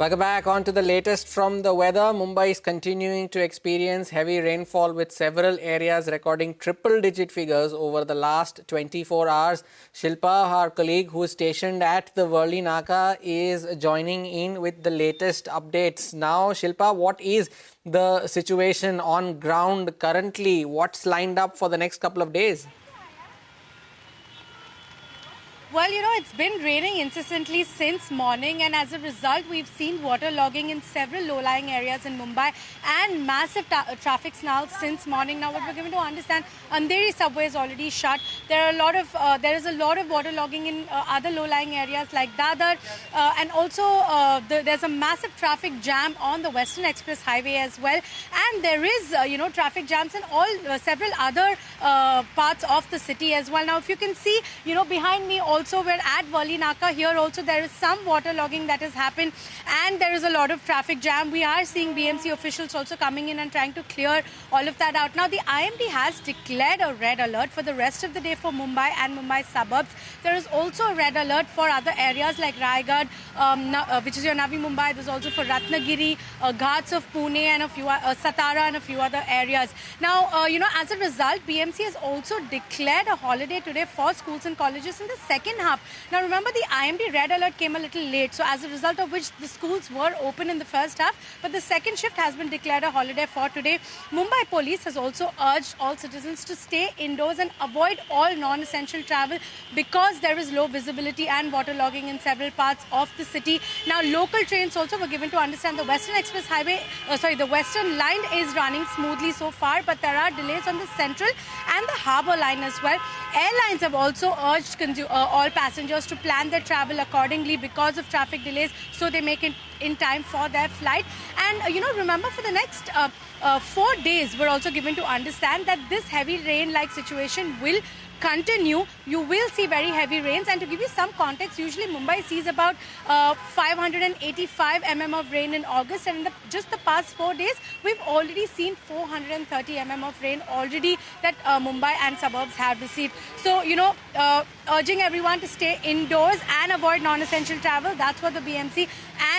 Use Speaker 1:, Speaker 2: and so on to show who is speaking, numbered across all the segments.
Speaker 1: Welcome back. On to the latest from the weather. Mumbai is continuing to experience heavy rainfall with several areas recording triple-digit figures over the last 24 hours. Shilpa, our colleague who is stationed at the Worli Naka, is joining in with the latest updates. Now, Shilpa, what is the situation on ground currently? What's lined up for the next couple of days?
Speaker 2: Well, it's been raining incessantly since morning, and as a result, we've seen waterlogging in several low-lying areas in Mumbai and massive traffic snarls since morning. Now, what we're given to understand, Andheri subway is already shut. There is a lot of waterlogging in other low-lying areas like Dadar, and also there's a massive traffic jam on the Western Express Highway as well. And there is, traffic jams in all several other parts of the city as well. Now, if you can see, behind me also we're at Worli Naka. Here also there is some waterlogging that has happened and there is a lot of traffic jam. We are seeing BMC officials also coming in and trying to clear all of that out. Now the IMD has declared a red alert for the rest of the day for Mumbai and Mumbai suburbs. There is also a red alert for other areas like Raigad, which is your Navi Mumbai. There's also for Ratnagiri, Ghats of Pune and a few Satara and a few other areas. Now, as a result, BMC has also declared a holiday today for schools and colleges in the second half. Now remember, the IMD red alert came a little late, so as a result of which the schools were open in the first half, but the second shift has been declared a holiday for today. Mumbai police has also urged all citizens to stay indoors and avoid all non-essential travel because there is low visibility and waterlogging in several parts of the city. Now local trains also were given to understand the Western Express Highway, the Western line is running smoothly so far, but there are delays on the Central and the Harbour line as well. Airlines have also urged all passengers to plan their travel accordingly because of traffic delays, so they make it in time for their flight. And remember, for the next 4 days, we're also given to understand that this heavy rain-like situation will continue. You will see very heavy rains, and to give you some context, usually Mumbai sees about 585 mm of rain in August, and in just the past 4 days we've already seen 430 mm of rain already that Mumbai and suburbs have received. So urging everyone to stay indoors and avoid non-essential travel. That's what the BMC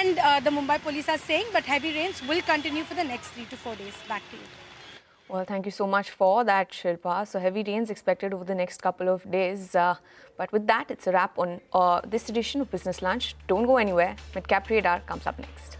Speaker 2: and the Mumbai police are saying, but heavy rains will continue for the next 3 to 4 days. Back to you.
Speaker 3: Well, thank you so much for that, Shilpa. So heavy rains expected over the next couple of days. But with that, it's a wrap on this edition of Business Lunch. Don't go anywhere. Midcap Radar comes up next.